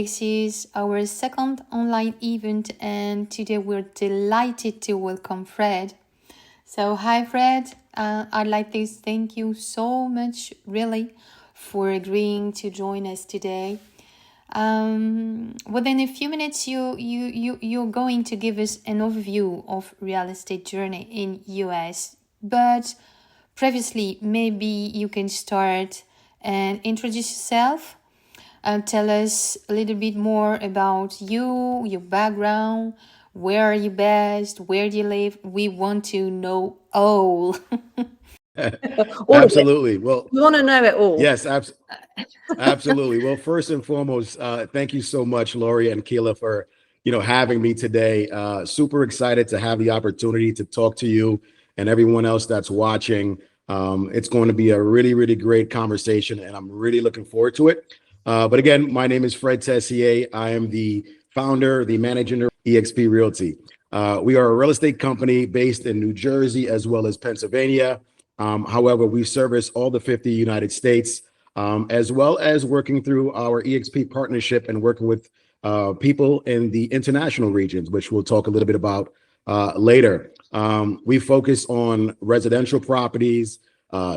This is our second online event, and today we're delighted to welcome Fred. So, hi, Fred. I'd like to thank you so much, really, for agreeing to join us today. Within a few minutes, you're going to give us an overview of real estate journey in US. But previously, maybe you can start and introduce yourself. Tell us a little bit more about you, your background, where are you based, where do you live? We want to know all. All of it. Absolutely. Well, We want to know it all. yes, absolutely. Well, first and foremost, thank you so much, Lori and Keela, for having me today. Super excited to have the opportunity to talk to you and everyone else that's watching. It's going to be a really, really great conversation, and I'm really looking forward to it. But again, my name is Fred Tessier. I am the founder, the manager of eXp Realty. We are a real estate company based in New Jersey as well as Pennsylvania. However, we service all the 50 United States, as well as working through our eXp partnership and working with people in the international regions, which we'll talk a little bit about later. We focus on residential properties,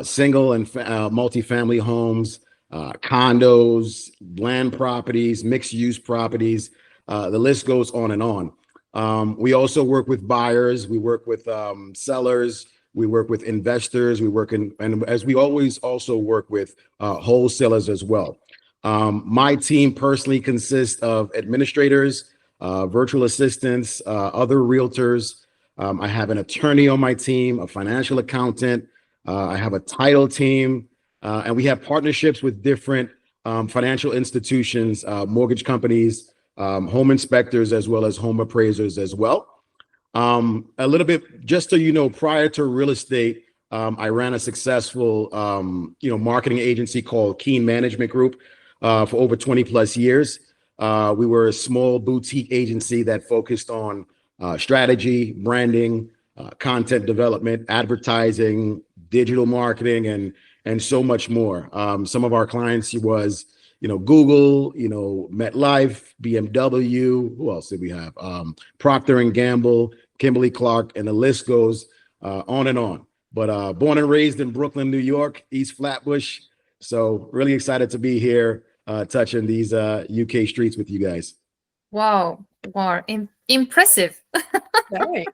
single and multifamily homes, condos, land properties, mixed use properties. The list goes on and on. We also work with buyers. We work with sellers. We work with investors. And as we always also work with wholesalers as well. My team personally consists of administrators, virtual assistants, other realtors. I have an attorney on my team, a financial accountant. I have a title team. And we have partnerships with different financial institutions, mortgage companies, home inspectors, as well as home appraisers as well. A little bit, just so you know, prior to real estate, I ran a successful, marketing agency called Keen Management Group for over 20 plus years. We were a small boutique agency that focused on strategy, branding, content development, advertising, digital marketing, and so much more. Some of our clients was, Google, MetLife, BMW. Who else did we have? Procter and Gamble, Kimberly-Clark, and the list goes on and on. But born and raised in Brooklyn, New York, East Flatbush. So really excited to be here, touching these UK streets with you guys. Wow, impressive. Very.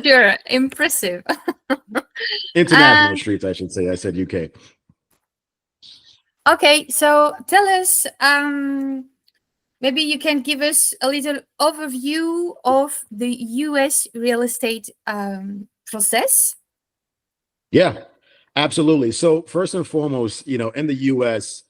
Sure, impressive. International streets, I should say. I said UK. Okay, so tell us, maybe you can give us a little overview of the US real estate process. Yeah, absolutely. So first and foremost, in the US,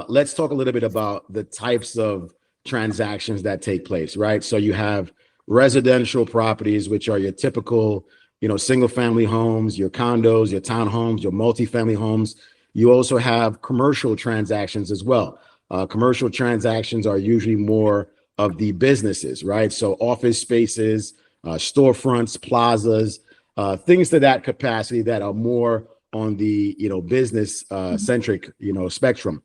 let's talk a little bit about the types of transactions that take place, right? So you have residential properties, which are your typical, single family homes, your condos, your townhomes, your multifamily homes. You also have commercial transactions as well. Commercial transactions are usually more of the businesses, right? So office spaces, storefronts, plazas, things to that capacity that are more on the, business centric, spectrum.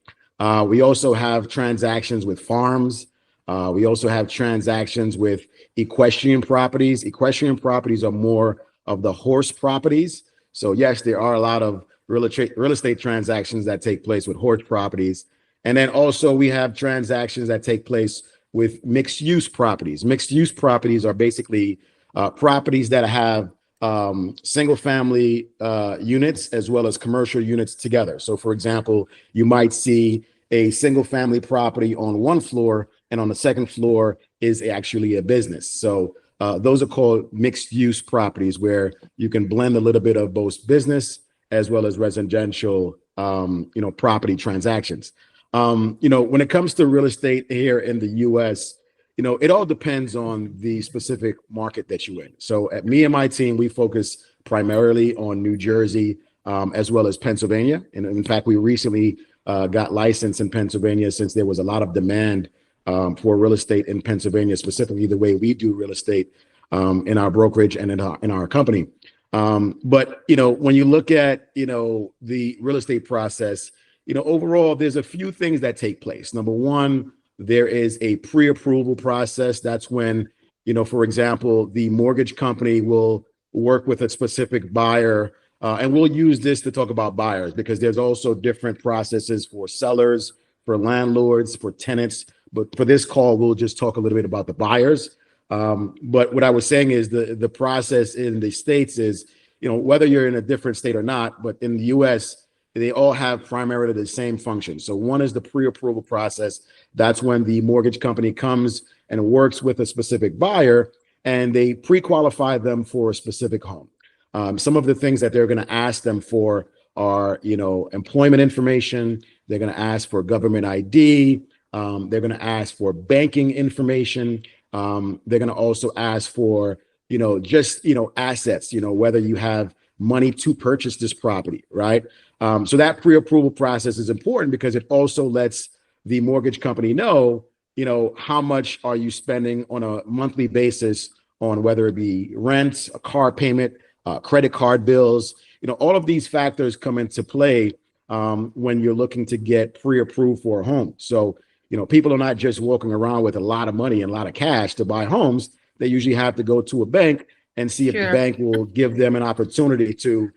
We also have transactions with farms. We also have transactions with equestrian properties. Equestrian properties are more of the horse properties. So yes, there are a lot of real estate transactions that take place with horse properties. And then also we have transactions that take place with mixed use properties. Mixed use properties are basically properties that have single family units as well as commercial units together. So for example, you might see a single family property on one floor, and on the second floor is actually a business. So those are called mixed use properties, where you can blend a little bit of both business as well as residential, property transactions. When it comes to real estate here in the US, it all depends on the specific market that you're in. So at me and my team, we focus primarily on New Jersey, as well as Pennsylvania. And in fact, we recently got licensed in Pennsylvania, since there was a lot of demand for real estate in Pennsylvania, specifically the way we do real estate in our brokerage and in our company. But when you look at the real estate process, overall, there's a few things that take place. Number one, there is a pre-approval process. That's when, for example, the mortgage company will work with a specific buyer. And we'll use this to talk about buyers because there's also different processes for sellers, for landlords, for tenants. But for this call, we'll just talk a little bit about the buyers. But what I was saying is the process in the States is, whether you're in a different state or not, but in the US, they all have primarily the same function. So one is the pre-approval process. That's when the mortgage company comes and works with a specific buyer and they pre-qualify them for a specific home. Some of the things that they're going to ask them for are, employment information. They're going to ask for government ID. They're going to ask for banking information. They're going to also ask for, just, assets, whether you have money to purchase this property, right? So that pre-approval process is important because it also lets the mortgage company know, how much are you spending on a monthly basis on whether it be rent, a car payment, credit card bills. All of these factors come into play when you're looking to get pre-approved for a home. So, people are not just walking around with a lot of money and a lot of cash to buy homes. They usually have to go to a bank and see if the bank will give them an opportunity to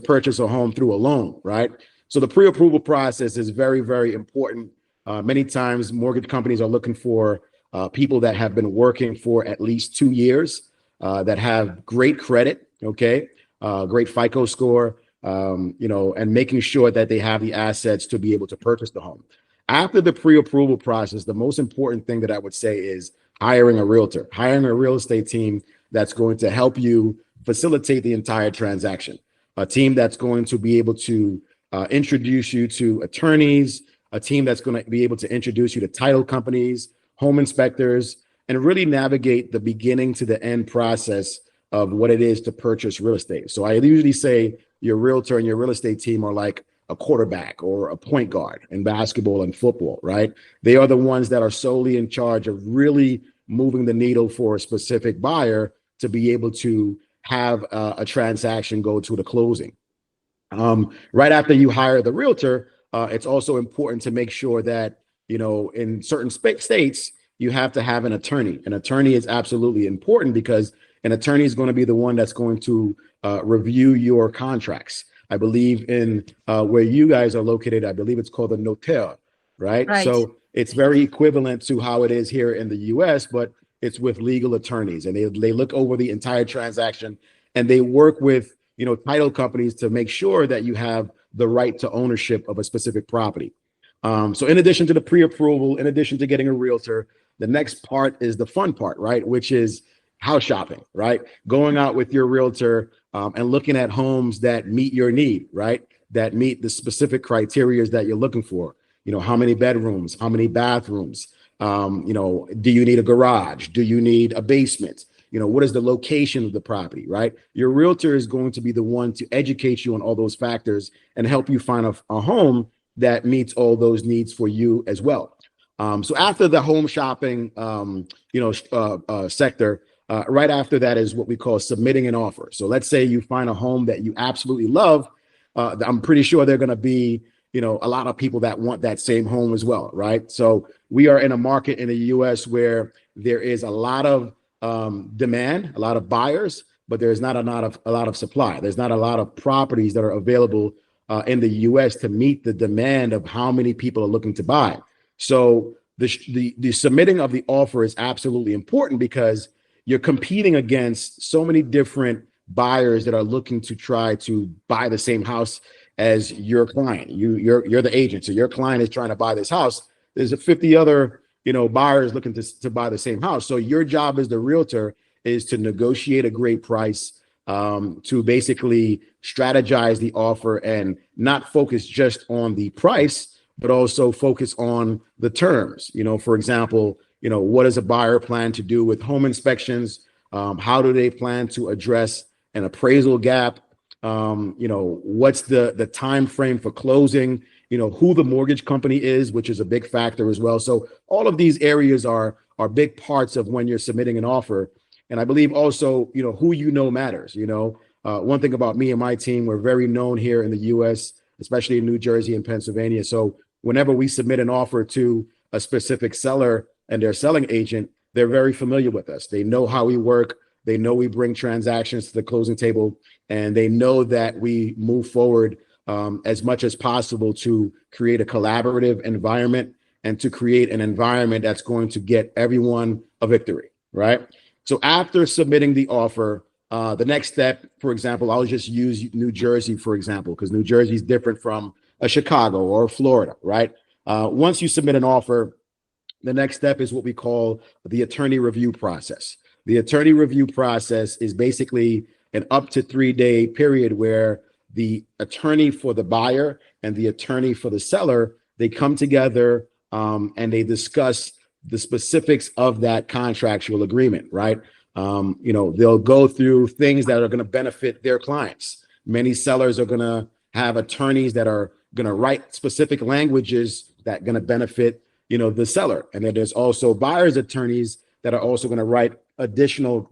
purchase a home through a loan, right? So the pre-approval process is very, very important. Many times mortgage companies are looking for people that have been working for at least 2 years, that have great credit, great FICO score, and making sure that they have the assets to be able to purchase the home. After the pre-approval process, the most important thing that I would say is hiring a realtor, hiring a real estate team that's going to help you facilitate the entire transaction, a team that's going to be able to introduce you to attorneys, a team that's going to be able to introduce you to title companies, home inspectors, and really navigate the beginning to the end process of what it is to purchase real estate. So I usually say your realtor and your real estate team are like a quarterback or a point guard in basketball and football, right? They are the ones that are solely in charge of really moving the needle for a specific buyer to be able to have a transaction go to the closing. Right after you hire the realtor, it's also important to make sure that, in certain states, you have to have an attorney. An attorney is absolutely important because an attorney is going to be the one that's going to review your contracts. I believe in where you guys are located, I believe it's called a notaire, right? So it's very equivalent to how it is here in the US, but it's with legal attorneys, and they look over the entire transaction and they work with, title companies to make sure that you have the right to ownership of a specific property. So in addition to the pre-approval, in addition to getting a realtor, the next part is the fun part, right? Which is house shopping, right? Going out with your realtor and looking at homes that meet your need, right? That meet the specific criteria that you're looking for. How many bedrooms, how many bathrooms, do you need a garage? Do you need a basement? What is the location of the property, right? Your realtor is going to be the one to educate you on all those factors and help you find a home that meets all those needs for you as well. So after the home shopping, sector, right after that is what we call submitting an offer. So let's say you find a home that you absolutely love. I'm pretty sure there are going to be, a lot of people that want that same home as well, right? So we are in a market in the US where there is a lot of demand, a lot of buyers, but there's not a lot of supply. There's not a lot of properties that are available in the US to meet the demand of how many people are looking to buy. So the submitting of the offer is absolutely important because you're competing against so many different buyers that are looking to try to buy the same house as your client. You're the agent, so your client is trying to buy this house. There's 50 other buyers looking to buy the same house. So your job as the realtor is to negotiate a great price, to basically strategize the offer and not focus just on the price, but also focus on the terms. For example, what does a buyer plan to do with home inspections? How do they plan to address an appraisal gap? What's the time frame for closing? Who the mortgage company is, which is a big factor as well. So all of these areas are big parts of when you're submitting an offer. And I believe also, who matters. One thing about me and my team, we're very known here in the US especially in New Jersey and Pennsylvania. So whenever we submit an offer to a specific seller and their selling agent, they're very familiar with us. They know how we work. They know we bring transactions to the closing table, and they know that we move forward as much as possible to create a collaborative environment and to create an environment that's going to get everyone a victory, right? So after submitting the offer, the next step, for example, I'll just use New Jersey, for example, because New Jersey is different from a Chicago or Florida, right? Once you submit an offer, the next step is what we call the attorney review process. The attorney review process is basically an up to 3-day period where the attorney for the buyer and the attorney for the seller, they come together and they discuss the specifics of that contractual agreement, right? They'll go through things that are going to benefit their clients. Many sellers are going to have attorneys that are going to write specific languages that are going to benefit, the seller. And then there's also buyer's attorneys that are also going to write additional,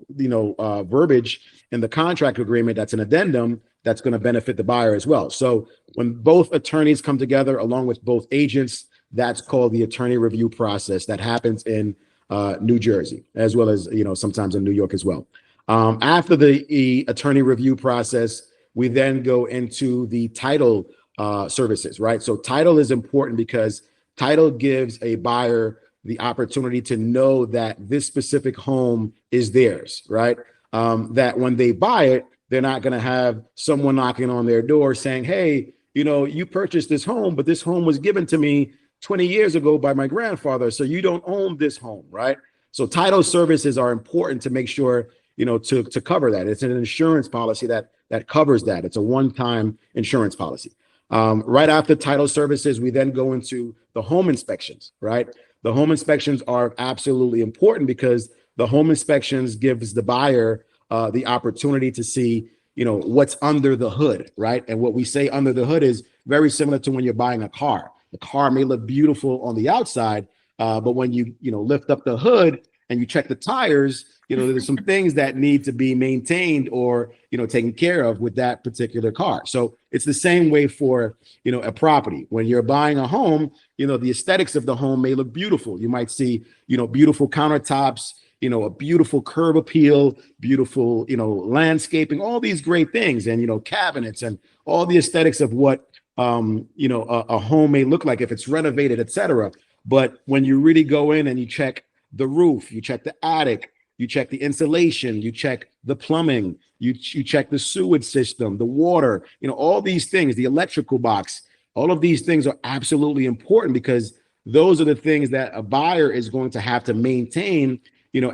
verbiage in the contract agreement that's an addendum that's going to benefit the buyer as well. So when both attorneys come together along with both agents, that's called the attorney review process that happens in New Jersey, as well as, sometimes in New York as well. After the attorney review process, we then go into the title services, right? So title is important because title gives a buyer the opportunity to know that this specific home is theirs, right? That when they buy it, they're not going to have someone knocking on their door saying, hey, you purchased this home, but this home was given to me 20 years ago by my grandfather, so you don't own this home, right? So title services are important to make sure, to cover that. It's an insurance policy that covers that. It's a one-time insurance policy. Right after title services, we then go into the home inspections, right? The home inspections are absolutely important because the home inspections gives the buyer the opportunity to see, what's under the hood, right? And what we say under the hood is very similar to when you're buying a car. The car may look beautiful on the outside, but when you lift up the hood and you check the tires, there's some things that need to be maintained or taken care of with that particular car. So it's the same way for a property. When you're buying a home, the aesthetics of the home may look beautiful. You might see beautiful countertops, a beautiful curb appeal, beautiful landscaping, all these great things, and cabinets and all the aesthetics of what a home may look like if it's renovated, etc. But when you really go in and you check the roof, you check the attic, you check the insulation, you check the plumbing, you check the sewage system, the water, all these things, the electrical box, all of these things are absolutely important because those are the things that a buyer is going to have to maintain,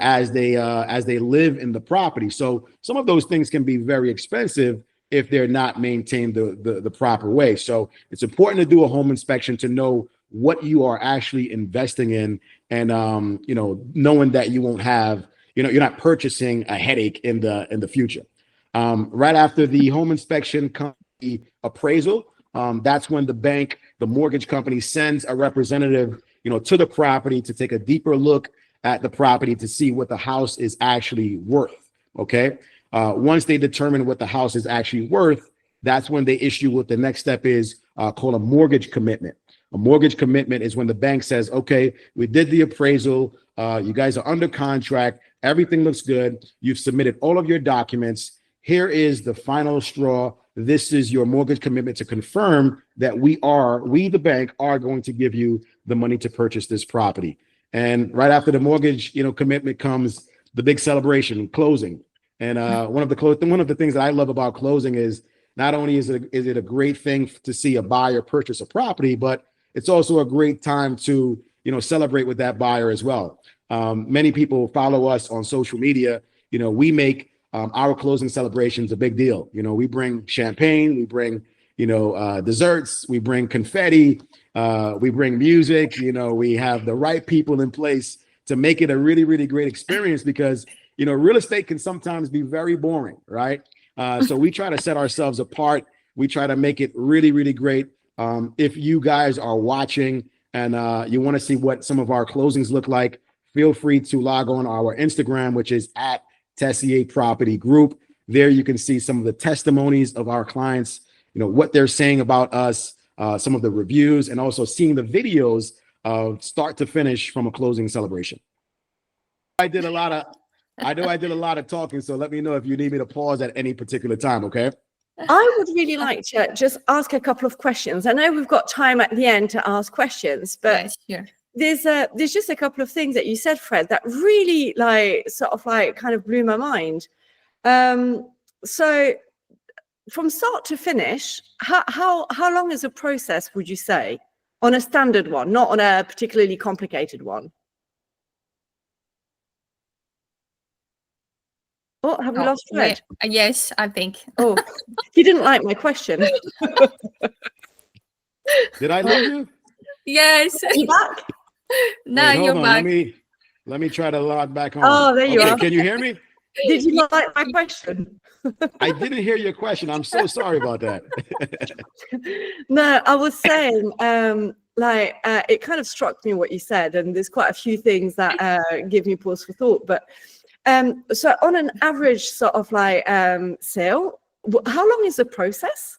as they live in the property. So some of those things can be very expensive if they're not maintained the proper way. So it's important to do a home inspection to know what you are actually investing in and, knowing that you won't have, you're not purchasing a headache in the future. Right after the home inspection comes the appraisal. That's when the mortgage company sends a representative, to the property to take a deeper look at the property to see what the house is actually worth. Okay. Once they determine what the house is actually worth, that's when they issue what the next step is called a mortgage commitment. A mortgage commitment is when the bank says, okay, we did the appraisal. You guys are under contract. Everything looks good. You've submitted all of your documents. Here is the final straw. This is your mortgage commitment to confirm that we, the bank, are going to give you the money to purchase this property. And right after the mortgage, commitment comes the big celebration, closing. And one of the things that I love about closing is not only is it a great thing to see a buyer purchase a property, but it's also a great time to celebrate with that buyer as well. Many people follow us on social media. We make our closing celebrations a big deal. We bring champagne, we bring desserts, we bring confetti, we bring music. We have the right people in place to make it a really, really great experience because real estate can sometimes be very boring, right? So we try to set ourselves apart. We try to make it really, really great. If you guys are watching and you want to see what some of our closings look like, feel free to log on our Instagram, which is at Tessier Property Group. There you can see some of the testimonies of our clients, what they're saying about us, some of the reviews, and also seeing the videos of start to finish from a closing celebration. I know I did a lot of talking, so let me know if you need me to pause at any particular time, okay? I would really like to just ask a couple of questions. I know we've got time at the end to ask questions, but Yes, there's just a couple of things that you said, Fred, that really kind of blew my mind. So from start to finish, how long is a process, would you say, on a standard one, not on a particularly complicated one? Oh, have we lost Fred? Yes, I think. Oh, he didn't like my question. Did I lose you? Yes. Are you back? Now Wait, you're hold on. back. Let me try to log back on. Oh, there you are. Can you hear me? Did you not like my question? I didn't hear your question. I'm so sorry about that. No, I was saying, it kind of struck me what you said, and there's quite a few things that give me pause for thought. But so on an average sort of sale, how long is the process?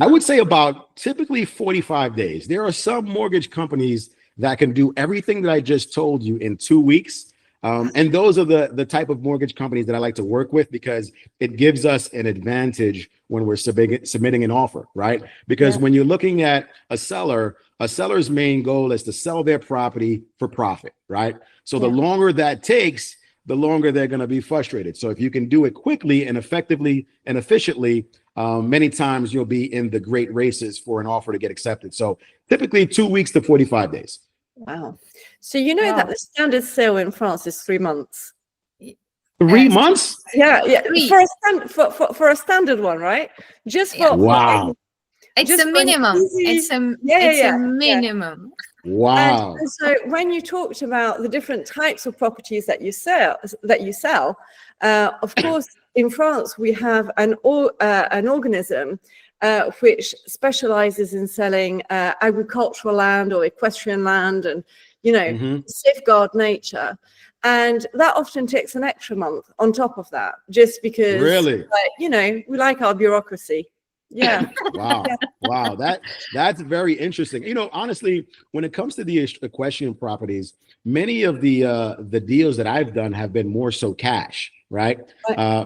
I would say about typically 45 days. There are some mortgage companies that can do everything that I just told you in 2 weeks. And those are the type of mortgage companies that I like to work with, because it gives us an advantage when we're submitting an offer, right? Because when you're looking at a seller's main goal is to sell their property for profit, right? So the longer that takes, the longer they're going to be frustrated. So if you can do it quickly and effectively and efficiently, many times you'll be in the great races for an offer to get accepted. So typically 2 weeks to 45 days. Wow. So that the standard sale in France is 3 months. 3 months? Yeah. For a standard one, right? Just for wow. It's a minimum. It's a minimum. Wow. And so when you talked about the different types of properties that you sell, of course, in France we have an organism which specializes in selling agricultural land or equestrian land, and safeguard nature, and that often takes an extra month on top of that, just because we like our bureaucracy. Yeah. Wow. That's very interesting. Honestly, when it comes to the equestrian properties, many of the deals that I've done have been more so cash, right?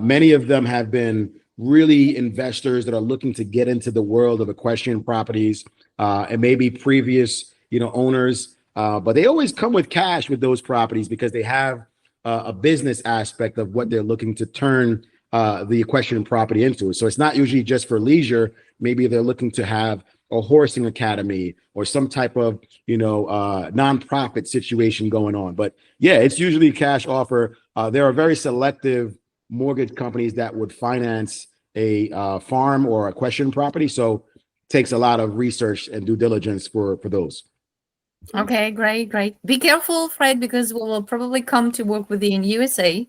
Many of them have been really investors that are looking to get into the world of equestrian properties, and maybe previous, owners, but they always come with cash with those properties because they have a business aspect of what they're looking to turn the equestrian property into. So it's not usually just for leisure. Maybe they're looking to have a horsing academy or some type of, nonprofit situation going on. But yeah, it's usually a cash offer. There are very selective mortgage companies that would finance a farm or equestrian property. So it takes a lot of research and due diligence for those. Okay, great. Be careful, Fred, because we will probably come to work with you in USA.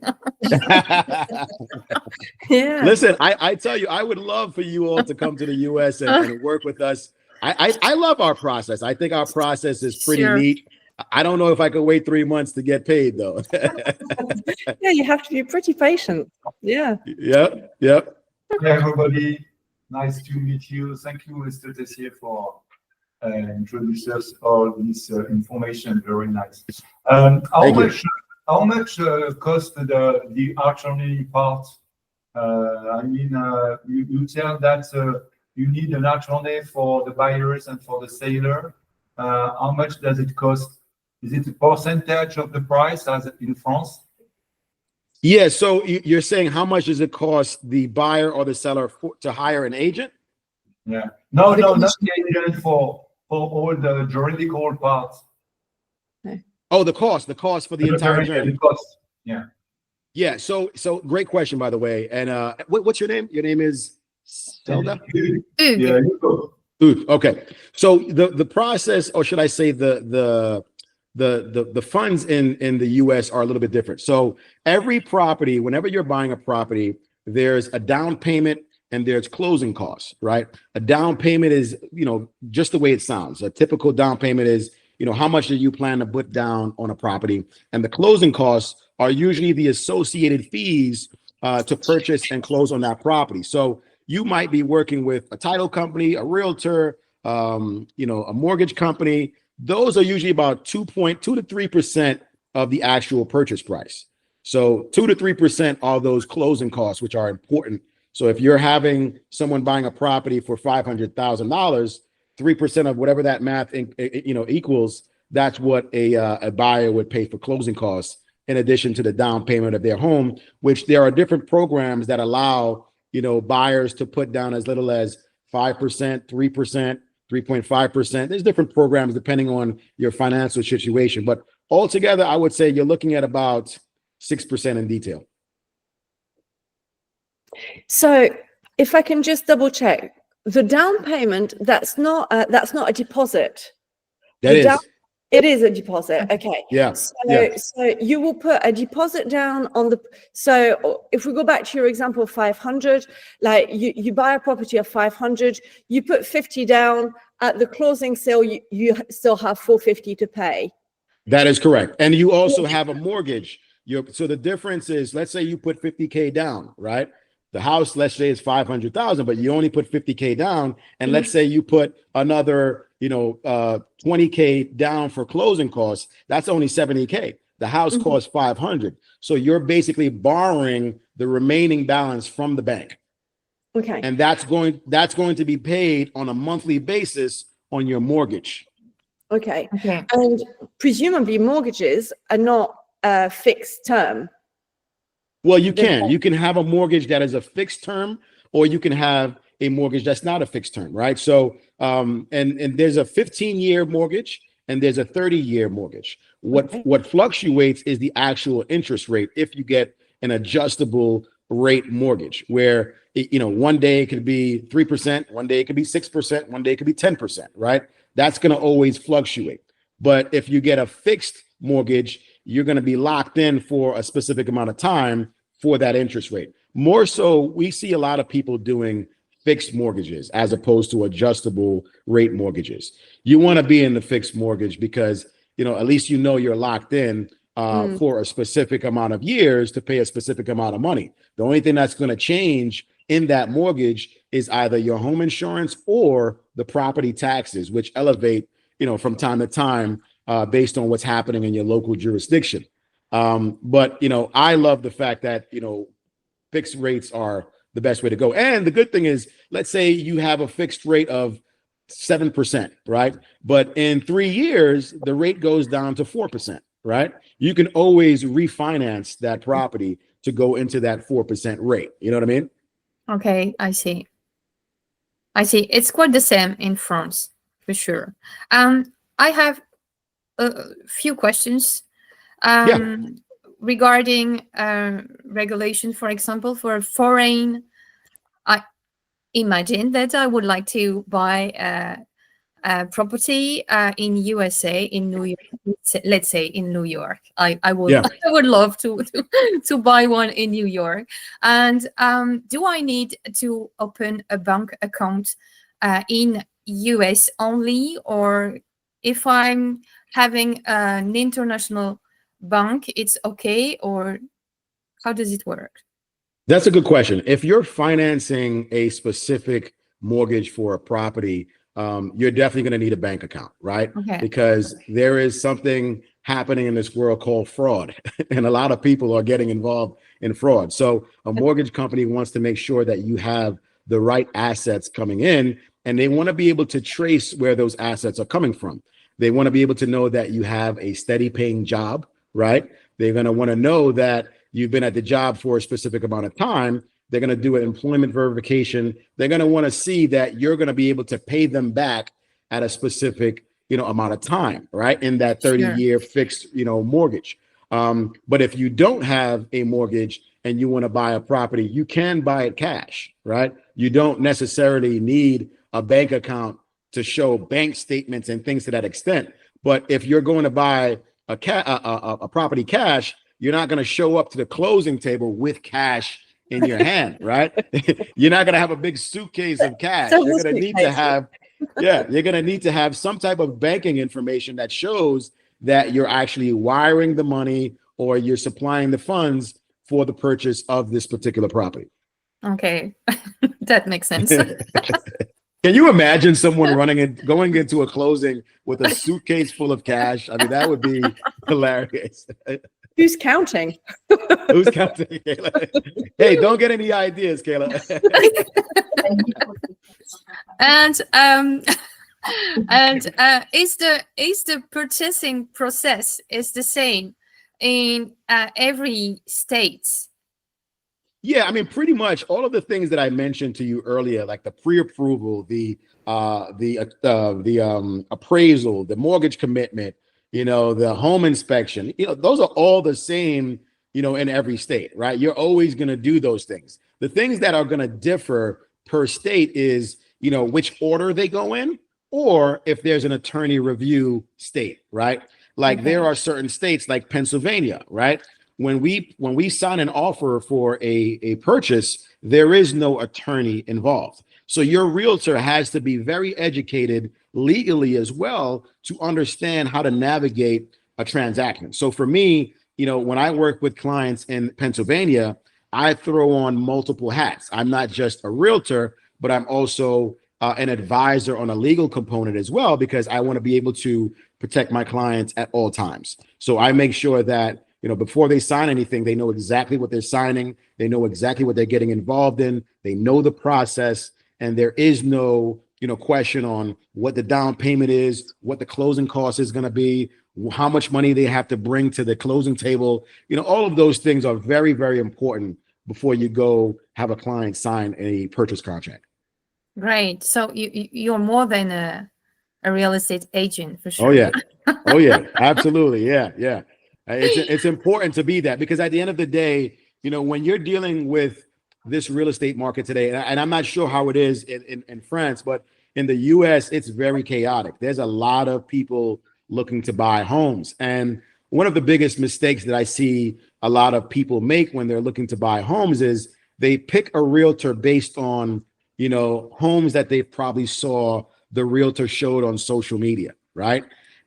Yeah. Listen, I tell you, I would love for you all to come to the US and work with us. I love our process. I think our process is pretty neat. I don't know if I could wait 3 months to get paid, though. Yeah, you have to be pretty patient. Yeah. Yep. Hi, everybody. Nice to meet you. Thank you, Mr. Tessier, for introduce us all this information. Very nice. How much cost the attorney part? You tell that you need an attorney for the buyers and for the seller. How much does it cost? Is it a percentage of the price as in France? Yeah. So you're saying how much does it cost the buyer or the seller to hire an agent? Yeah. No, not the agent for all the juridical parts. Oh, the cost for the entire journey. The cost. Yeah. Yeah. So great question, by the way. And what's your name? Your name is Zelda? Yeah. Okay. So the process, or should I say the funds in the US are a little bit different. So every property, whenever you're buying a property, there's a down payment and there's closing costs, right? A down payment is, just the way it sounds. A typical down payment is, how much do you plan to put down on a property? And the closing costs are usually the associated fees to purchase and close on that property. So you might be working with a title company, a realtor, you know, a mortgage company. Those are usually about 2.2 to 3% of the actual purchase price. So 2 to 3% are those closing costs, which are important. So if you're having someone buying a property for $500,000, 3% of whatever that math you know equals, that's what a buyer would pay for closing costs, in addition to the down payment of their home, which there are different programs that allow, you know, buyers to put down as little as 5%, 3%, 3.5%. There's different programs depending on your financial situation. But altogether, I would say you're looking at about 6% in detail. So if I can just double check, the down payment, that's not a deposit. That is. It is a deposit. Okay. Yeah. So, Yeah. so you will put a deposit down on the, so if we go back to your example of 500, like you buy a property of 500, you put 50 down at the closing sale, you still have 450 to pay. That is correct. And you also have a mortgage. So the difference is, let's say you put 50K down, right? The house, let's say, is 500,000, but you only put 50K down. And let's say you put another, you know, 20K down for closing costs. That's only 70K. The house costs 500. So you're basically borrowing the remaining balance from the bank. Okay. And that's going to be paid on a monthly basis on your mortgage. Okay. Okay. And presumably mortgages are not fixed term. Well, you can have a mortgage that is a fixed term, or you can have a mortgage that's not a fixed term, right? So, and there's a 15-year mortgage and there's a 30-year mortgage. What fluctuates is the actual interest rate if you get an adjustable rate mortgage, where you know, one day it could be 3%, one day it could be 6%, one day it could be 10%, right? That's going to always fluctuate. But if you get a fixed mortgage, you're going to be locked in for a specific amount of time for that interest rate. More so, we see a lot of people doing fixed mortgages as opposed to adjustable rate mortgages. You want to be in the fixed mortgage because, you know, at least you know you're locked in for a specific amount of years to pay a specific amount of money. The only thing that's going to change in that mortgage is either your home insurance or the property taxes, which elevate, you know, from time to time based on what's happening in your local jurisdiction. But, you know, I love the fact that, you know, fixed rates are the best way to go. And the good thing is, let's say you have a fixed rate of 7%, right? But in 3 years, the rate goes down to 4%, right? You can always refinance that property to go into that 4% rate. You know what I mean? Okay, I see. It's quite the same in France, for sure. I have a few questions regarding regulation. For example, for a foreign, I imagine that I would like to buy a property in USA, in New York. Let's say in New York. I would I would love to buy one in New York. And do I need to open a bank account in US only, or if I'm having an international bank, it's okay, or how does it work? That's a good question. If you're financing a specific mortgage for a property, you're definitely going to need a bank account, right? Okay. Because there is something happening in this world called fraud, and a lot of people are getting involved in fraud. So a mortgage company wants to make sure that you have the right assets coming in, and they want to be able to trace where those assets are coming from. They want to be able to know that you have a steady paying job, right? They're going to want to know that you've been at the job for a specific amount of time. They're going to do an employment verification. They're going to want to see that you're going to be able to pay them back at a specific, you know, amount of time, right? In that 30-year fixed, you know, mortgage. But if you don't have a mortgage and you want to buy a property, you can buy it cash, right? You don't necessarily need a bank account to show bank statements and things to that extent. But if you're going to buy a property cash, you're not going to show up to the closing table with cash in your hand, right? You're not going to have a big suitcase of cash. You're going to need to have, you're going to need to have some type of banking information that shows that you're actually wiring the money or you're supplying the funds for the purchase of this particular property. Okay, That makes sense. Can you imagine someone going into a closing with a suitcase full of cash? I mean, that would be hilarious. Who's counting? Who's counting, Kayla? Hey, don't get any ideas, Kayla. Is the purchasing process is the same in every state? Yeah, I mean, pretty much all of the things that I mentioned to you earlier, like the pre-approval, the appraisal, the mortgage commitment, the home inspection, those are all the same, in every state, right? You're always going to do those things. The things that are going to differ per state is, which order they go in, or if there's an attorney review state, right? Like there are certain states like Pennsylvania, right? When we sign an offer for a purchase, there is no attorney involved. So your realtor has to be very educated legally as well to understand how to navigate a transaction. So for me, when I work with clients in Pennsylvania, I throw on multiple hats. I'm not just a realtor, but I'm also an advisor on a legal component as well, because I want to be able to protect my clients at all times. So I make sure that before they sign anything, they know exactly what they're signing. They know exactly what they're getting involved in. They know the process, and there is no, question on what the down payment is, what the closing cost is going to be, how much money they have to bring to the closing table. All of those things are very, very important before you go have a client sign a purchase contract. Right. So you're more than a real estate agent for sure. Oh yeah. Oh yeah. Absolutely. Yeah. Yeah. It's important to be that, because at the end of the day, when you're dealing with this real estate market today, and I'm not sure how it is in France, but in the US, it's very chaotic. There's a lot of people looking to buy homes. And one of the biggest mistakes that I see a lot of people make when they're looking to buy homes is they pick a realtor based on, homes that they probably saw the realtor showed on social media, right?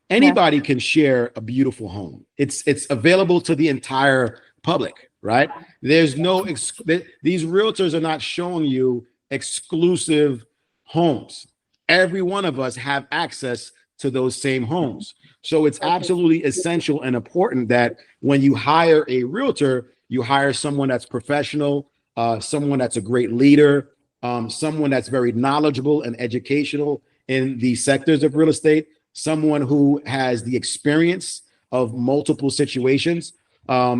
Anybody can share a beautiful home. It's available to the entire public, right? There's no, these realtors are not showing you exclusive homes. Every one of us have access to those same homes. So it's absolutely essential and important that when you hire a realtor, you hire someone that's professional, someone that's a great leader, someone that's very knowledgeable and educational in the sectors of real estate, someone who has the experience of multiple situations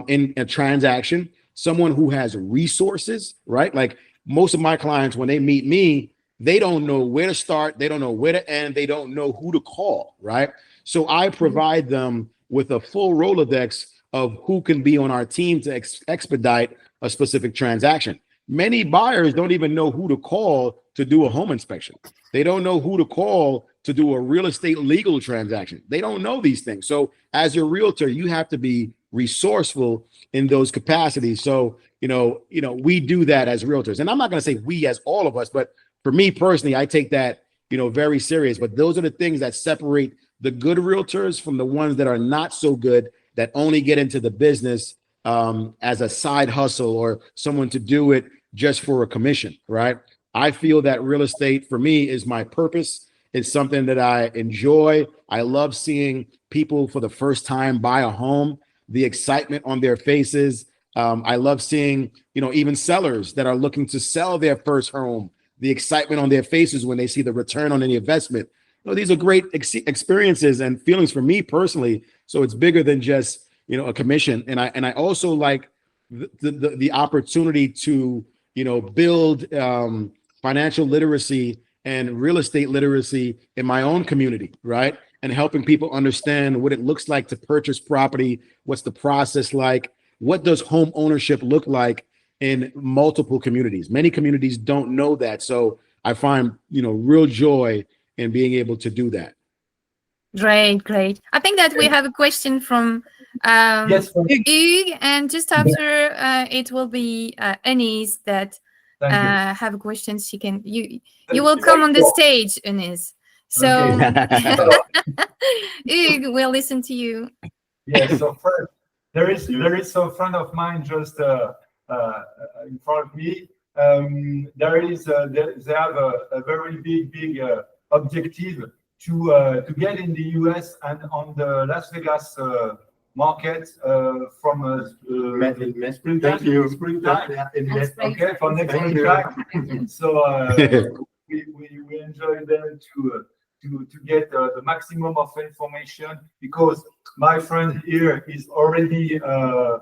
in a transaction, someone who has resources, right? Like most of my clients, when they meet me, they don't know where to start. They don't know where to end. They don't know who to call, right? So I provide them with a full Rolodex of who can be on our team to expedite a specific transaction. Many buyers don't even know who to call to do a home inspection. They don't know who to call to do a real estate legal transaction. They don't know these things. So as your realtor, you have to be resourceful in those capacities. So, we do that as realtors. And I'm not going to say we as all of us, but for me personally, I take that, very serious. But those are the things that separate the good realtors from the ones that are not so good, that only get into the business as a side hustle or someone to do it just for a commission, right? I feel that real estate for me is my purpose. It's something that I enjoy. I love seeing people for the first time buy a home, the excitement on their faces. I love seeing, even sellers that are looking to sell their first home, the excitement on their faces when they see the return on any investment. These are great experiences and feelings for me personally. So it's bigger than just, a commission. And I also like the opportunity to, build financial literacy and real estate literacy in my own community, right? And helping people understand what it looks like to purchase property. What's the process like? What does home ownership look like in multiple communities? Many communities don't know that. So I find, real joy in being able to do that. Great. I think that we have a question from Yes, Hugues, and just after it will be Anise that have a question. You will come on the stage, Anise. So Hugues, we'll listen to you. Yes, so first, there is a friend of mine just in front of me. they have a very big objective to get in the US and on the Las Vegas market from springtime. Okay, for next springtime. So we enjoy them to get the maximum of information, because my friend here is already a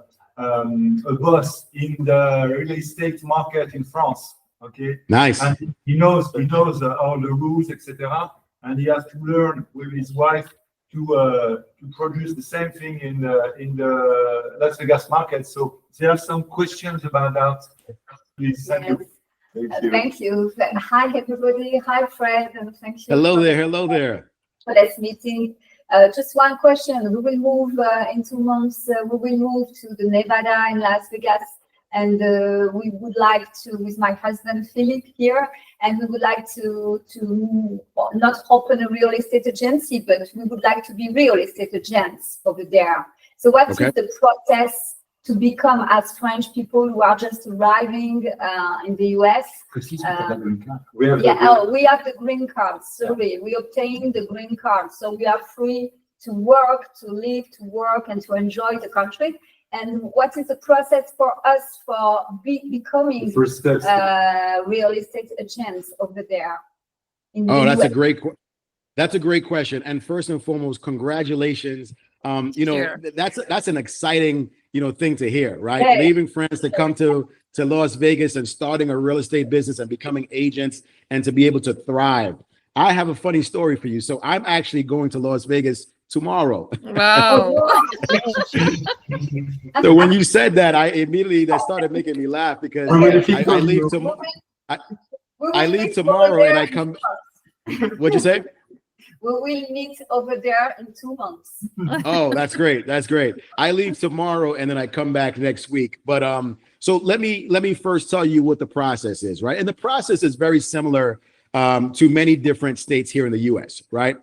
boss in the real estate market in France. Okay, Nice. and he knows all the rules, etc. And he has to learn with his wife to produce the same thing in the Las Vegas market. So there are some questions about that. Please, thank you. Thank you. Hi, everybody. Hi, Fred. And thank you. Hello there. Hello there. For this meeting. Just one question. We will move in 2 months. We will move to the Nevada in Las Vegas. And we would like to, with my husband, Philip here, and we would like to not open a real estate agency, but we would like to be real estate agents over there. So what is the process to become, as French people who are just arriving in the US? We have the green card. Sorry, we obtained the green card. So we are free to work, to live, to work, and to enjoy the country. And what is the process for us for becoming real estate agents over there? That's a great question. And first and foremost, congratulations. That's an exciting, thing to hear, right? Hey. Leaving France to come to Las Vegas and starting a real estate business and becoming agents and to be able to thrive. I have a funny story for you. So I'm actually going to Las Vegas tomorrow. Wow. So when you said that, that started making me laugh, because I leave tomorrow and I come. What'd you say? We will meet over there in 2 months. Oh, that's great. That's great. I leave tomorrow and then I come back next week. But so let me first tell you what the process is, right? And the process is very similar to many different states here in the US, right?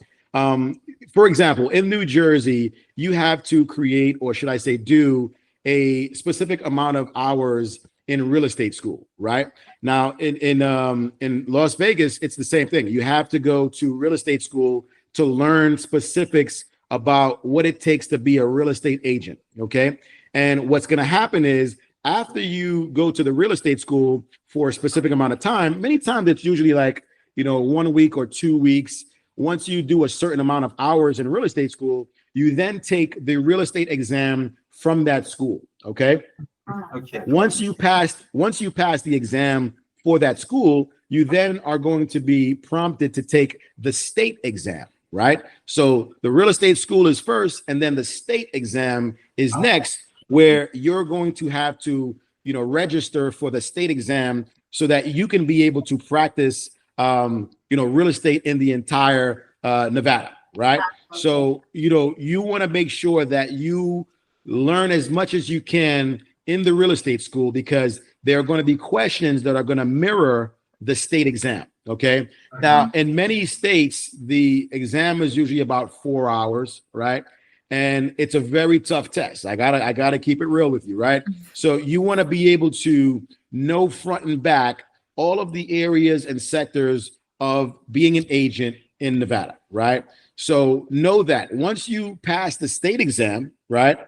For example, in New Jersey, you have to create, or should I say do, a specific amount of hours in real estate school, right? Now, in Las Vegas, it's the same thing. You have to go to real estate school to learn specifics about what it takes to be a real estate agent, okay? And what's going to happen is, after you go to the real estate school for a specific amount of time, many times it's usually like, 1 week or 2 weeks. Once you do a certain amount of hours in real estate school, you then take the real estate exam from that school. Okay. Okay. Once you pass the exam for that school, you then are going to be prompted to take the state exam, right? So the real estate school is first, and then the state exam is next, where you're going to have to, register for the state exam so that you can be able to practice real estate in the entire Nevada, right? So, you want to make sure that you learn as much as you can in the real estate school, because there are going to be questions that are going to mirror the state exam, okay? Now, in many states, the exam is usually about 4 hours, right? And it's a very tough test. I gotta keep it real with you, right? So you want to be able to know front and back all of the areas and sectors of being an agent in Nevada, right? So know that once you pass the state exam, right,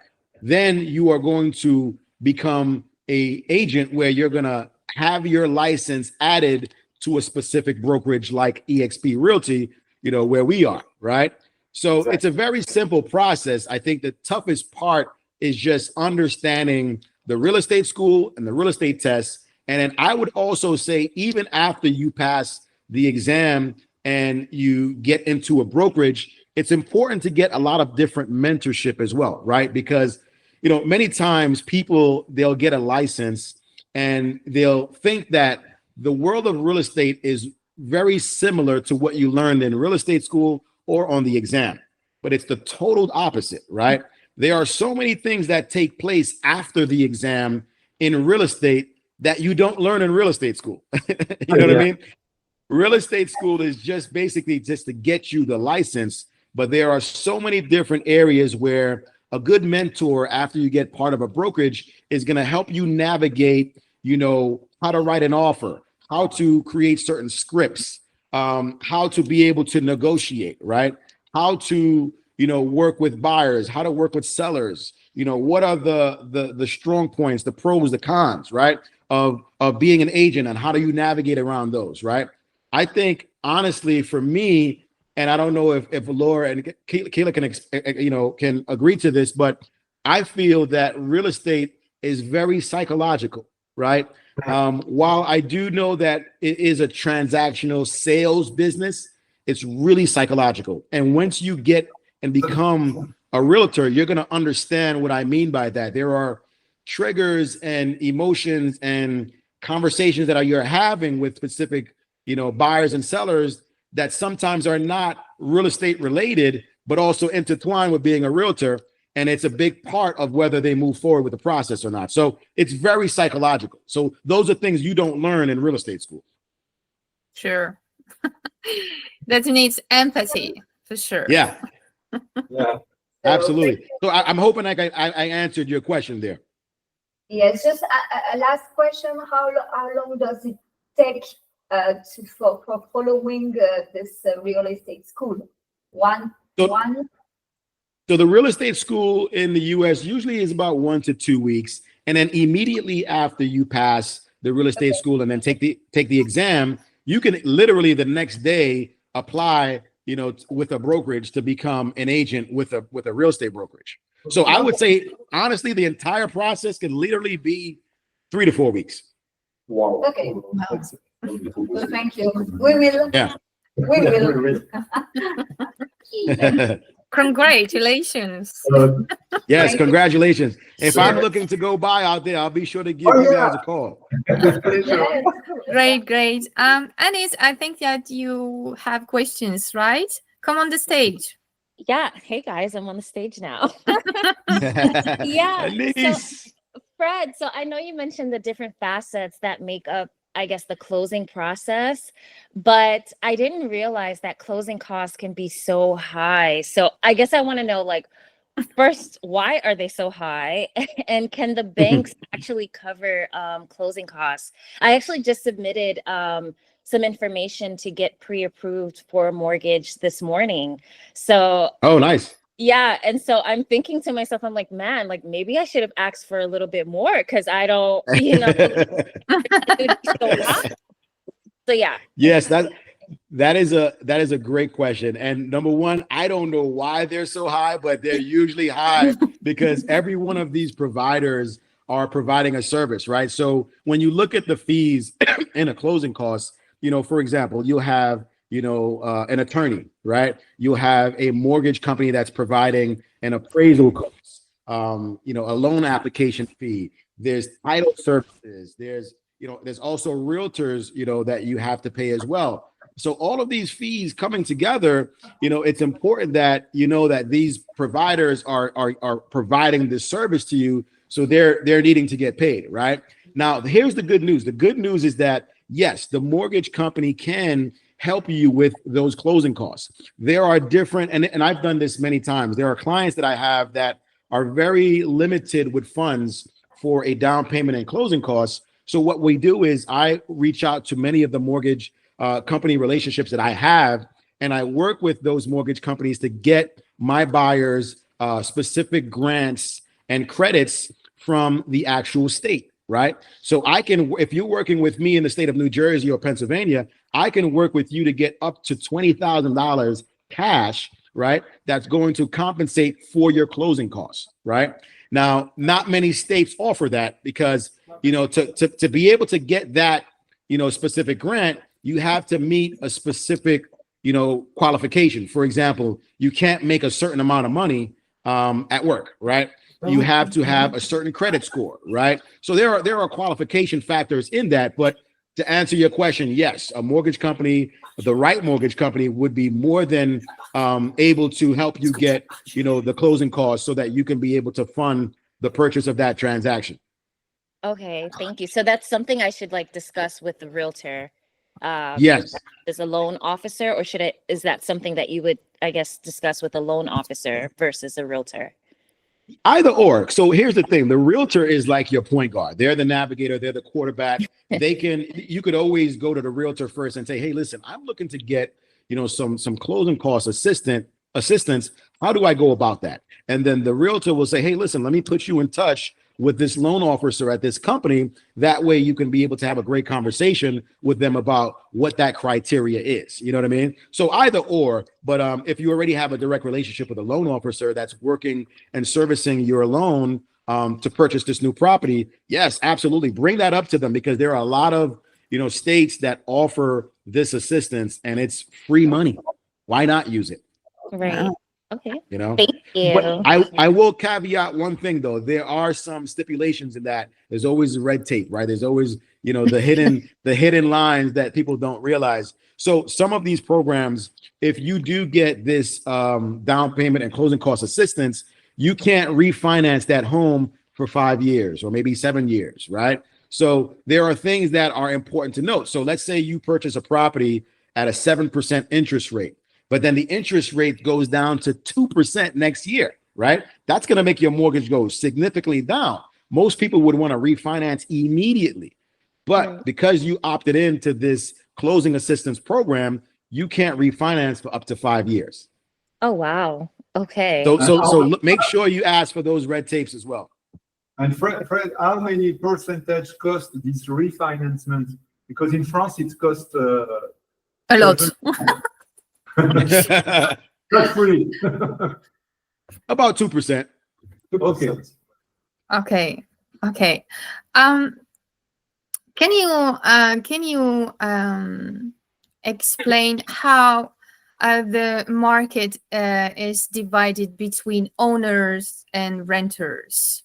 then you are going to become an agent where you're going to have your license added to a specific brokerage like eXp Realty, where we are, right? So It's a very simple process. I think the toughest part is just understanding the real estate school and the real estate test. And then I would also say, even after you pass the exam and you get into a brokerage, it's important to get a lot of different mentorship as well, right? Because, many times they'll get a license and they'll think that the world of real estate is very similar to what you learned in real estate school or on the exam, but it's the total opposite, right? There are so many things that take place after the exam in real estate that you don't learn in real estate school. You know what I mean? Real estate school is just basically just to get you the license, but there are so many different areas where a good mentor, after you get part of a brokerage, is going to help you navigate how to write an offer, how to create certain scripts, how to be able to negotiate, right? How to, work with buyers, how to work with sellers, what are the strong points, the pros, the cons, right? Of being an agent, and how do you navigate around those, right? I think honestly for me, and I don't know if Laura and Kayla can agree to this, but I feel that real estate is very psychological, right? While I do know that it is a transactional sales business, it's really psychological. And once you get and become a realtor, you're going to understand what I mean by that. There are triggers and emotions and conversations that you're having with specific, buyers and sellers that sometimes are not real estate related, but also intertwined with being a realtor. And it's a big part of whether they move forward with the process or not. So it's very psychological. So those are things you don't learn in real estate school. Sure. That needs empathy for sure. Yeah, Yeah. absolutely. So I'm hoping I answered your question there. Yes, just a last question. How long does it take for following this real estate school? So the real estate school in the US usually is about 1 to 2 weeks. And then immediately after you pass the real estate school and then take the exam, you can literally the next day apply, with a brokerage to become an agent with a real estate brokerage. So I would say, honestly, the entire process can literally be 3 to 4 weeks. Wow. Okay. Well, thank you. We will. Yeah. We will. Congratulations. Yes, Thank congratulations. If Sure. I'm looking to go buy out there, I'll be sure to give you guys a call. With pleasure. Yes. Great. Anis, I think that you have questions, right? Come on the stage. Yeah. Hey guys, I'm on the stage now. Yeah. Denise. Fred, so I know you mentioned the different facets that make up, I guess, the closing process, but I didn't realize that closing costs can be so high. So I guess I want to know, first, why are they so high? And can the banks actually cover closing costs? I actually just submitted some information to get pre-approved for a mortgage this morning. So Oh, nice. yeah, and so I'm thinking to myself, I'm like, man, maybe I should have asked for a little bit more because I don't, So yeah. Yes, that is a great question. And number one, I don't know why they're so high, but they're usually high because every one of these providers are providing a service, right? So when you look at the fees and a closing costs, for example, you'll have an attorney, right? You'll have a mortgage company that's providing an appraisal cost, a loan application fee. There's title services. There's also realtors, that you have to pay as well. So all of these fees coming together, it's important that that these providers are providing this service to you. So they're needing to get paid, right? Now, here's the good news. The good news is that yes, the mortgage company can help you with those closing costs. There are different, and I've done this many times. There are clients that I have that are very limited with funds for a down payment and closing costs. So what we do is I reach out to many of the mortgage company relationships that I have, and I work with those mortgage companies to get my buyers specific grants and credits from the actual state. Right. So I can, if you're working with me in the state of New Jersey or Pennsylvania, I can work with you to get up to $20,000 cash, right? That's going to compensate for your closing costs, right? Now, not many states offer that because, to be able to get that, specific grant, you have to meet a specific, qualification. For example, you can't make a certain amount of money at work, right? You have to have a certain credit score, right? So there are qualification factors in that. But to answer your question, yes, a mortgage company, the right mortgage company, would be more than able to help you get, the closing costs so that you can be able to fund the purchase of that transaction. Okay, thank you. So that's something I should discuss with the realtor. Yes. As a loan officer, or is that something that you would, I guess, discuss with a loan officer versus a realtor? Either or. So here's the thing. The realtor is like your point guard. They're the navigator. They're the quarterback. You could always go to the realtor first and say, hey, listen, I'm looking to get, some closing cost assistance. How do I go about that? And then the realtor will say, hey, listen, let me put you in touch with this loan officer at this company. That way you can be able to have a great conversation with them about what that criteria is. You know what I mean? So either or, but if you already have a direct relationship with a loan officer that's working and servicing your loan to purchase this new property, yes, absolutely. Bring that up to them, because there are a lot of, states that offer this assistance and it's free money. Why not use it? Right. Okay. Thank you. But I will caveat one thing though. There are some stipulations in that. There's always red tape, right? There's always, the hidden lines that people don't realize. So some of these programs, if you do get this down payment and closing cost assistance, you can't refinance that home for 5 years or maybe 7 years, right? So there are things that are important to note. So let's say you purchase a property at a 7% interest rate, but then the interest rate goes down to 2% next year, right? That's going to make your mortgage go significantly down. Most people would want to refinance immediately, but because you opted into this closing assistance program, you can't refinance for up to 5 years. Oh, wow. Okay. So make sure you ask for those red tapes as well. And Fred, how many percentage cost this refinancement? Because in France, it costs A lot. not free. About 2%. Okay. Okay. Can you explain how the market is divided between owners and renters?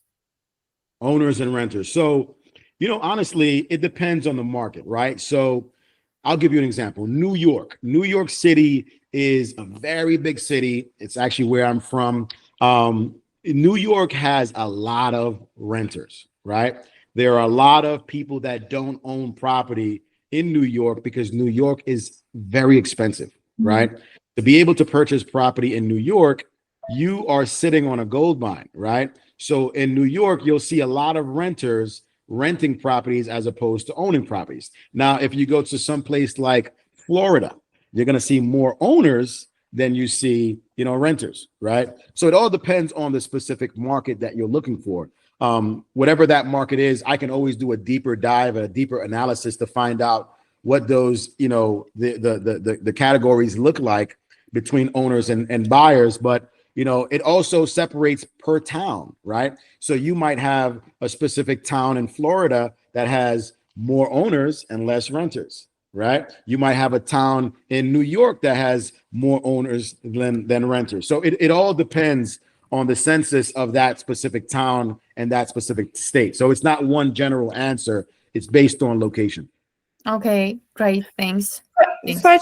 Owners and renters. So, honestly, it depends on the market, right? So I'll give you an example. New York City is a very big city. It's actually where I'm from. New York has a lot of renters, right? There are a lot of people that don't own property in New York because New York is very expensive, right? To be able to purchase property in New York, you are sitting on a gold mine, right? So in New York, you'll see a lot of renters renting properties as opposed to owning properties. Now, if you go to some place like Florida, you're going to see more owners than you see, renters, right? So it all depends on the specific market that you're looking for. Whatever that market is, I can always do a deeper dive, a deeper analysis to find out what those, the categories look like between owners and buyers. But it also separates per town, right? So you might have a specific town in Florida that has more owners and less renters, right? You might have a town in New York that has more owners than renters. So it all depends on the census of that specific town and that specific state. So it's not one general answer. It's based on location. Okay, great. Thanks. Fred,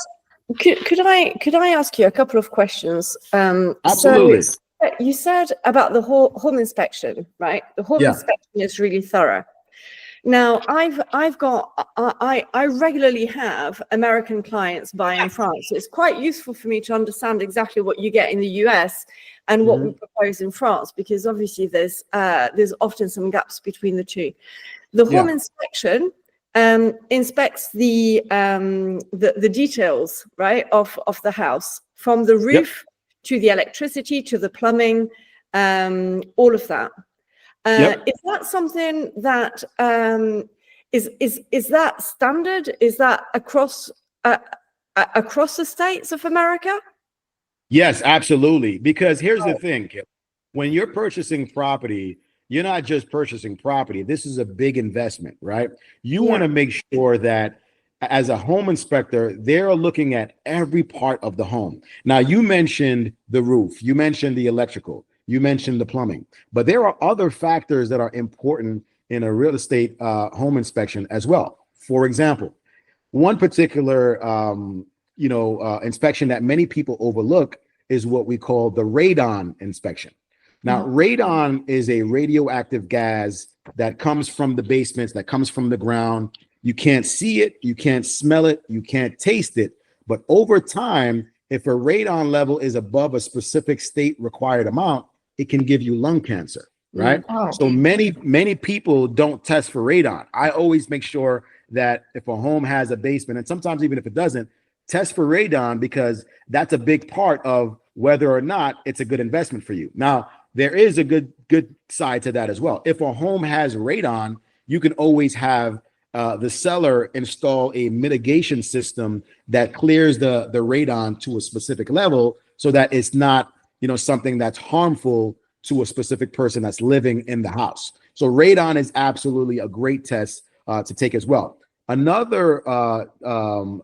could I ask you a couple of questions? Absolutely. So you said about the home inspection, right? The home inspection is really thorough. Now, I regularly have American clients buying in France. So it's quite useful for me to understand exactly what you get in the US and what we propose in France, because obviously there's often some gaps between the two. The home inspection inspects the details, right, of the house, from the roof to the electricity to the plumbing, all of that. Is that something that is that standard? Is that across the states of America? Yes, absolutely. Because here's the thing, Kip. When you're purchasing property, you're not just purchasing property. This is a big investment, right? You want to make sure that as a home inspector, they're looking at every part of the home. Now, you mentioned the roof, you mentioned the electrical, you mentioned the plumbing, but there are other factors that are important in a real estate home inspection as well. For example, one particular inspection that many people overlook is what we call the radon inspection. Now, radon is a radioactive gas that comes from the basements, that comes from the ground. You can't see it, you can't smell it, you can't taste it. But over time, if a radon level is above a specific state required amount, it can give you lung cancer, right? Oh. So many people don't test for radon. I always make sure that if a home has a basement, and sometimes even if it doesn't, test for radon, because that's a big part of whether or not it's a good investment for you. Now, there is a good side to that as well. If a home has radon, you can always have the seller install a mitigation system that clears the radon to a specific level, so that it's not, something that's harmful to a specific person that's living in the house. So radon is absolutely a great test to take as well. Another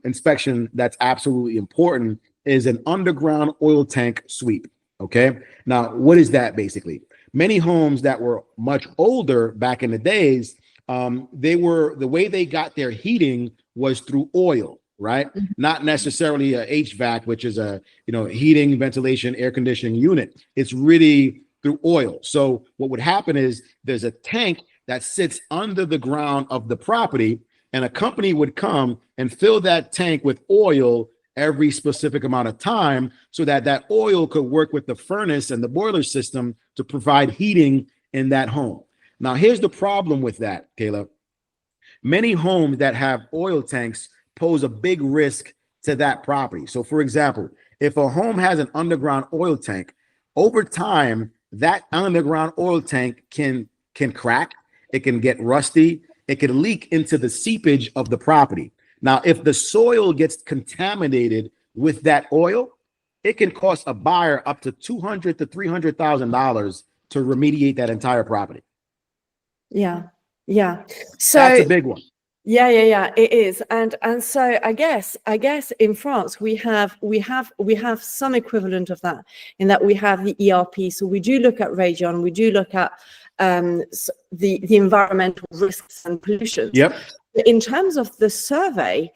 inspection that's absolutely important is an underground oil tank sweep. Okay. Now, what is that basically? Many homes that were much older back in the days, the way they got their heating was through oil, right? Mhm. Not necessarily a HVAC, which is a, heating, ventilation, air conditioning unit. It's really through oil. So what would happen is there's a tank that sits under the ground of the property, and a company would come and fill that tank with oil every specific amount of time, so that that oil could work with the furnace and the boiler system to provide heating in that home. Now, here's the problem with that, Kayla. Many homes that have oil tanks pose a big risk to that property. So, for example, if a home has an underground oil tank, over time, that underground oil tank can crack, it can get rusty, it can leak into the seepage of the property. Now, if the soil gets contaminated with that oil, it can cost a buyer up to $200,000 to $300,000 to remediate that entire property. Yeah. So that's a big one. Yeah, it is. And so I guess in France we have some equivalent of that, in that we have the ERP. So we do look at radion, we do look at the environmental risks and pollution. Yep. In terms of the survey,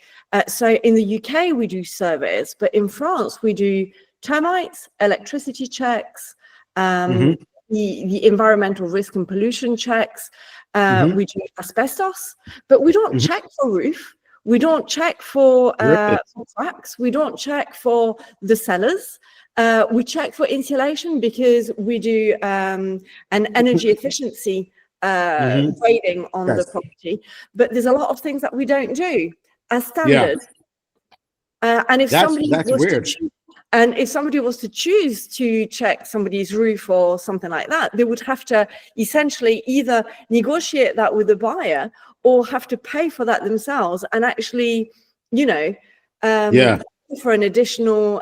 so in the UK we do surveys, but in France we do termites, electricity checks, the environmental risk and pollution checks. We do asbestos, but we don't check for roof. We don't check for cracks. We don't check for the cellars. We check for insulation, because we do an energy efficiency grading on the property. But there's a lot of things that we don't do as standard. And if somebody was to choose to check somebody's roof or something like that, they would have to essentially either negotiate that with the buyer or have to pay for that themselves, and actually, for an additional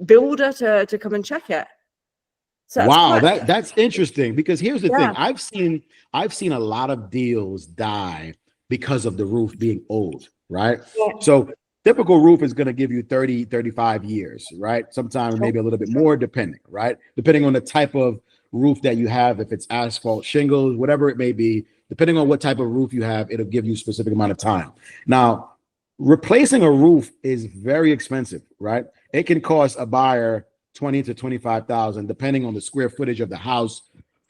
builder to come and check it. So wow, that's interesting, because here's the thing. I've seen a lot of deals die because of the roof being old, right? Yeah. So typical roof is going to give you 30, 35 years, right? Sometimes maybe a little bit more, depending on the type of roof that you have. If it's asphalt, shingles, whatever it may be, depending on what type of roof you have, it'll give you a specific amount of time. Now, replacing a roof is very expensive, right? It can cost a buyer $20,000 to $25,000, depending on the square footage of the house,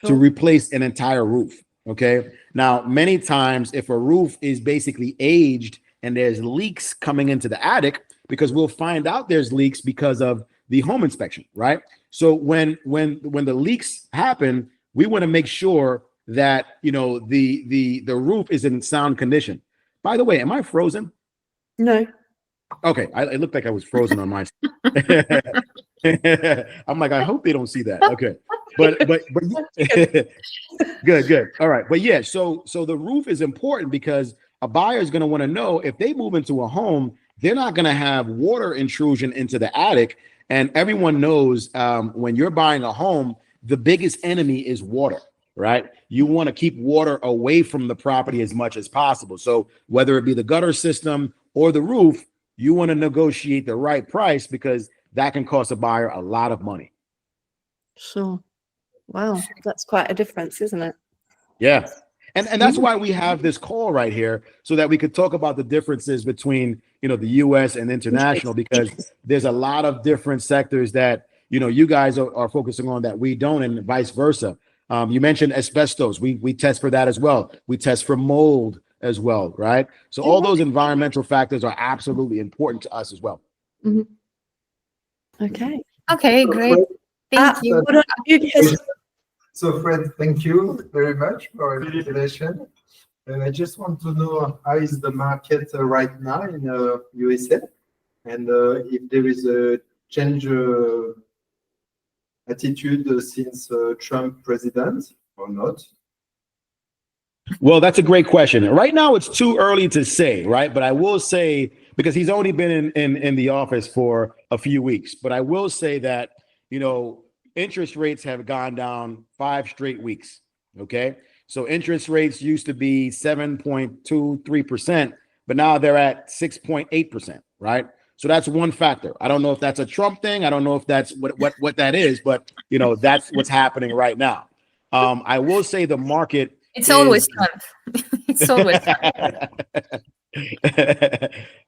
to replace an entire roof. Okay. Now, many times, if a roof is basically aged and there's leaks coming into the attic, because we'll find out there's leaks because of the home inspection, right? So when the leaks happen, we want to make sure that the roof is in sound condition. By the way, am I frozen? No. Okay, it looked like I was frozen on my. I'm like, I hope they don't see that. Okay, but good. All right, but yeah, so the roof is important, because a buyer is going to want to know, if they move into a home, they're not going to have water intrusion into the attic. And everyone knows, when you're buying a home, the biggest enemy is water, right? You want to keep water away from the property as much as possible. So whether it be the gutter system or the roof, you want to negotiate the right price, because that can cost a buyer a lot of money. Sure. Wow, that's quite a difference, isn't it? Yeah. And that's why we have this call right here, so that we could talk about the differences between, the US and international, because there's a lot of different sectors that, you guys are focusing on that we don't, and vice versa. You mentioned asbestos. We test for that as well. We test for mold as well, right? So all those environmental factors are absolutely important to us as well. Okay. Okay, great. Thank you. What about you guys? So Fred, thank you very much for your invitation. I just want to know how is the market right now in USA, and if there is a change attitude since Trump president or not. Well, that's a great question. Right now, it's too early to say, right? But I will say, because he's only been in the office for a few weeks, but I will say that, interest rates have gone down 5 straight weeks. Okay. So interest rates used to be 7.23%, but now they're at 6.8%, right? So that's one factor. I don't know if that's a Trump thing. I don't know if that's what that is, but that's what's happening right now. I will say the market. It's always Trump. It's always Trump.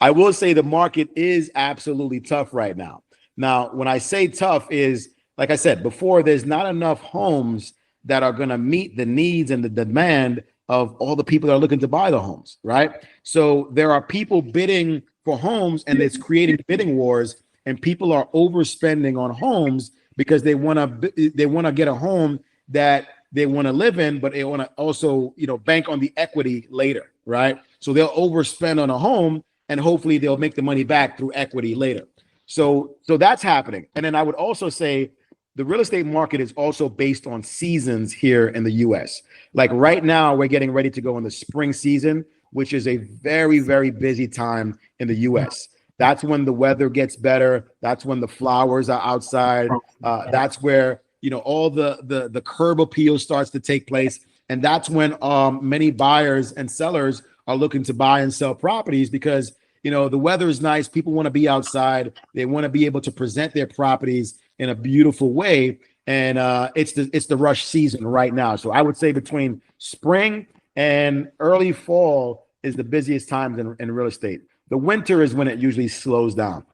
I will say the market is absolutely tough right now. Now, when I say tough is, like I said before, there's not enough homes that are going to meet the needs and the demand of all the people that are looking to buy the homes, right? So there are people bidding for homes, and it's creating bidding wars, and people are overspending on homes because they want to get a home that they want to live in, but they want to also, bank on the equity later, right? So they'll overspend on a home, and hopefully they'll make the money back through equity later. So that's happening. And then I would also say the real estate market is also based on seasons here in the US. Like right now, we're getting ready to go in the spring season, which is a very, very busy time in the US. That's when the weather gets better. That's when the flowers are outside. That's where, all the curb appeal starts to take place. And that's when many buyers and sellers are looking to buy and sell properties because, the weather is nice. People want to be outside. They want to be able to present their properties in a beautiful way. And it's the rush season right now. So I would say between spring and early fall is the busiest times in real estate. The winter is when it usually slows down.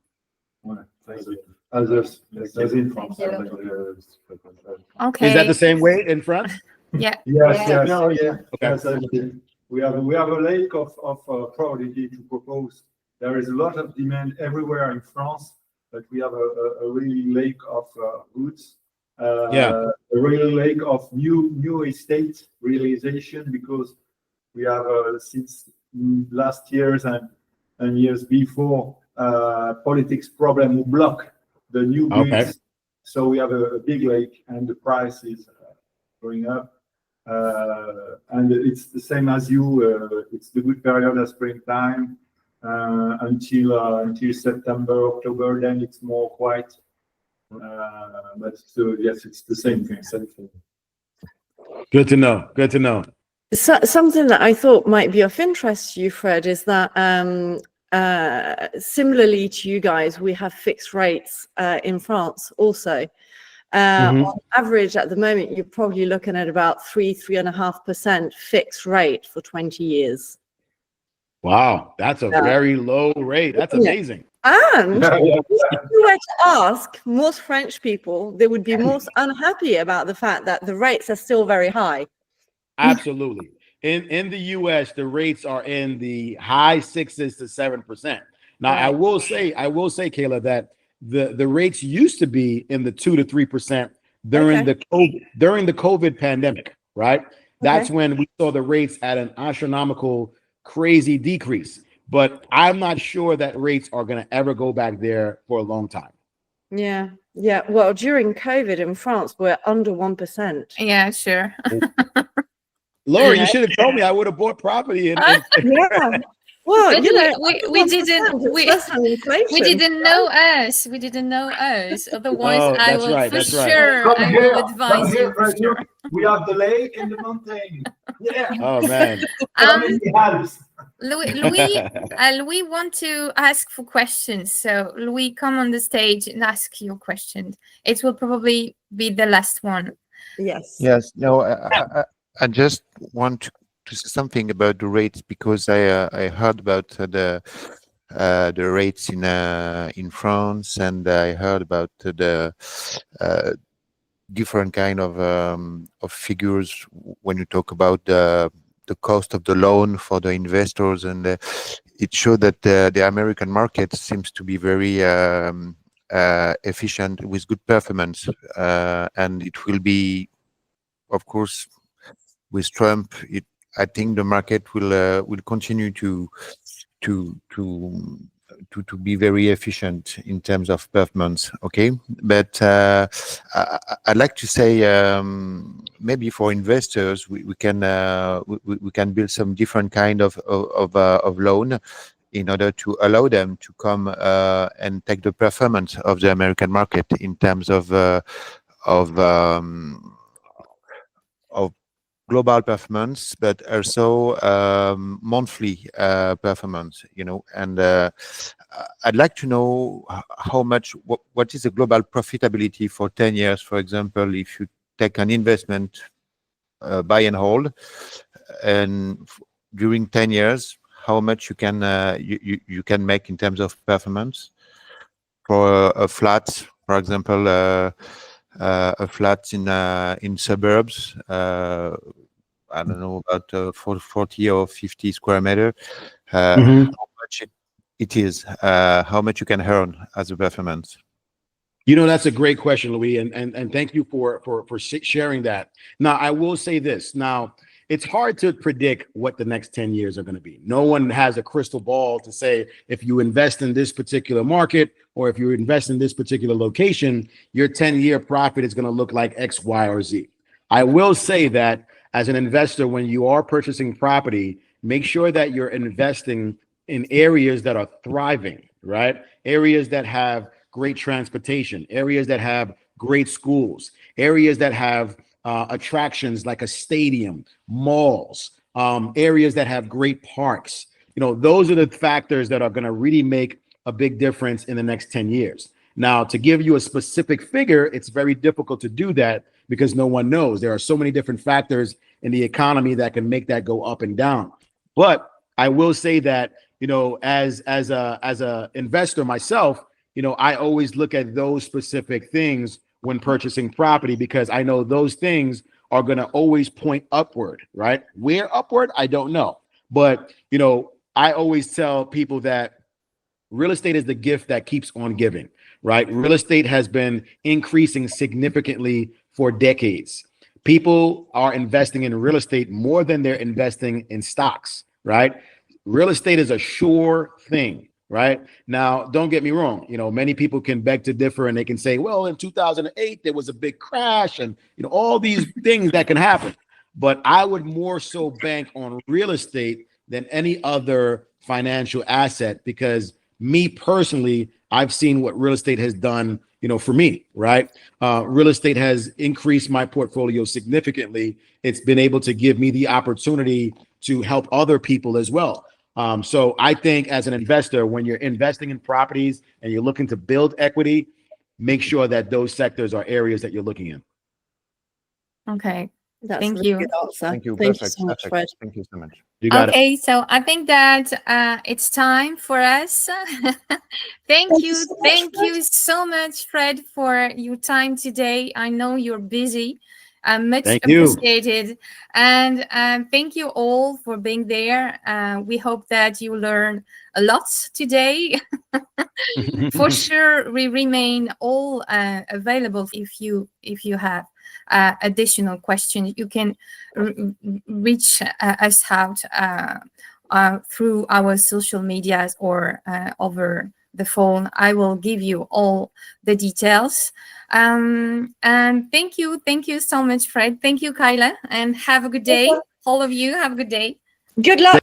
Others in France. Okay. Is that the same way in France? Yeah. Yes. No, yeah. Okay. Yes, we have a lake of property to propose. There is a lot of demand everywhere in France, but we have a really lake of goods. A real lake of new estate realization because we have since last years and years before politics problem who block the new builds. Okay. So we have a big lake and the price is going up. And it's the same as you. It's the good period of springtime until September, October. Then it's more quiet. But so yes, it's the same thing. Good to know. So, something that I thought might be of interest to you, Fred, is that similarly to you guys, we have fixed rates in France also. On average, at the moment, you're probably looking at about 3.5% fixed rate for 20 years. Wow, that's a very low rate. That's amazing. And if you were to ask most French people, they would be most unhappy about the fact that the rates are still very high. Absolutely. In the US, the rates are in the high 6s to 7%. Now, Right. I will say, Kayla, that the rates used to be in the 2 to 3% during the COVID pandemic, right? That's when we saw the rates at an astronomical, crazy decrease. But I'm not sure that rates are going to ever go back there for a long time. Yeah. Well, during COVID in France, we're under 1%. Yeah, sure. Laura, you should have told me. I would have bought property. Yeah. Well, But you know, we didn't know us. Otherwise, I will advise you. For sure. We have the lake and the mountain. Yeah. Oh man. Louis want to ask for questions. So Louis, come on the stage and ask your question. It will probably be the last one. Yes. No, I just want to say something about the rates because I heard about the rates in France, and I heard about the different kind of figures when you talk about the cost of the loan for the investors, and it showed that the American market seems to be very efficient with good performance, and it will be, of course, with Trump. I think the market will continue to be very efficient in terms of performance. Okay, but I'd like to say maybe for investors we can build some different kind of loan in order to allow them to come and take the performance of the American market in terms of global performance, but also monthly performance, and I'd like to know how much, what is the global profitability for 10 years, for example, if you take an investment, buy and hold, and during 10 years, how much you can make in terms of performance for a flat, for example, a flat in suburbs, I don't know, about 40 or 50 square meter, how much it is, how much you can earn as a performance. That's a great question, Louis, and thank you for sharing that. Now, I will say this. Now, it's hard to predict what the next 10 years are going to be. No one has a crystal ball to say if you invest in this particular market or if you invest in this particular location, your 10-year profit is going to look like X, Y, or Z. I will say that as an investor, when you are purchasing property, make sure that you're investing in areas that are thriving, right? Areas that have great transportation, areas that have great schools, areas that have attractions like a stadium, malls, areas that have great parks. Those are the factors that are going to really make a big difference in the next 10 years. Now, to give you a specific figure, it's very difficult to do that because no one knows. There are so many different factors in the economy that can make that go up and down. But I will say that, as a investor myself, I always look at those specific things when purchasing property because I know those things are going to always point upward, right? Where upward, I don't know. But, I always tell people that real estate is the gift that keeps on giving, right? Real estate has been increasing significantly for decades. People are investing in real estate more than they're investing in stocks, right? Real estate is a sure thing. Right now, don't get me wrong. Many people can beg to differ and they can say, well, in 2008, there was a big crash and, all these things that can happen. But I would more so bank on real estate than any other financial asset because me personally, I've seen what real estate has done, for me, right? Real estate has increased my portfolio significantly. It's been able to give me the opportunity to help other people as well. So I think as an investor, when you're investing in properties and you're looking to build equity, make sure that those sectors are areas that you're looking in. Okay. That's Thank a really you. good answer. Thank you. Thank Perfect. you so much, Fred. Thank you so much. You got it. Okay, so I think that it's time for us. Thank you. Thank you so much, Fred, for your time today. I know you're busy. Much Thank you. appreciated. And thank you all for being there. We hope that you learn a lot today. For sure, we remain all available if you have additional questions. You can reach us out through our social medias or over the phone. I will give you all the details. And thank you so much, Fred. Thank you, Kyla, and have a good day. All of you, have a good day. Good luck.